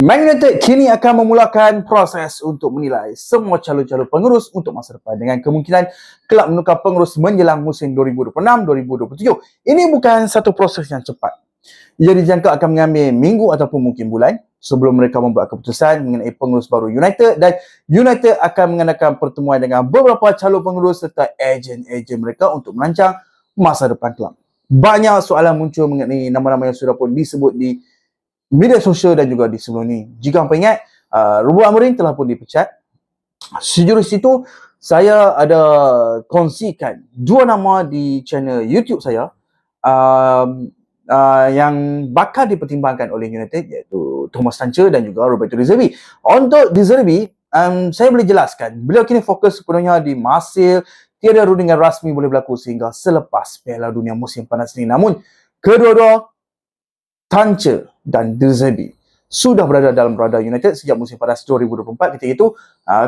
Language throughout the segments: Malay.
Man United kini akan memulakan proses untuk menilai semua calon-calon pengurus untuk masa depan dengan kemungkinan kelab menukar pengurus menjelang musim 2026-2027. Ini bukan satu proses yang cepat. Ia dijangka akan mengambil minggu ataupun mungkin bulan sebelum mereka membuat keputusan mengenai pengurus baru United, dan United akan mengadakan pertemuan dengan beberapa calon pengurus serta ejen-ejen mereka untuk merancang masa depan kelab. Banyak soalan muncul mengenai nama-nama yang sudah pun disebut di media sosial dan juga di sebelum ni. Jika hampa ingat, Ruben Amorim telah pun dipecat. Sejurus itu, saya ada kongsikan dua nama di channel YouTube saya yang bakal dipertimbangkan oleh United, iaitu Thomas Tuchel dan juga Roberto De Zerbi. Untuk De Zerbi, saya boleh jelaskan, beliau kini fokus sepenuhnya di Marseille. Tiada rundingan rasmi boleh berlaku sehingga selepas Piala Dunia musim panas ini. Namun, kedua-dua Tuchel dan De Zerbi sudah berada dalam radar United sejak musim panas 2024. Ketika itu,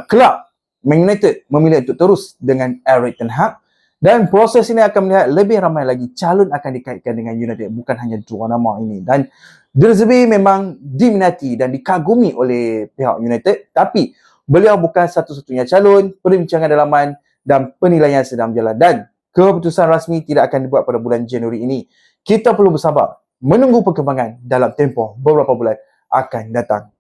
kelab Man United memilih untuk terus dengan Erik ten Hag, dan proses ini akan melihat lebih ramai lagi calon akan dikaitkan dengan United, bukan hanya dua nama ini. Dan De Zerbi memang diminati dan dikagumi oleh pihak United, tapi beliau bukan satu-satunya calon. Perbincangan dalaman dan penilaian sedang berjalan dan keputusan rasmi tidak akan dibuat pada bulan Januari ini. Kita perlu bersabar menunggu perkembangan dalam tempoh beberapa bulan akan datang.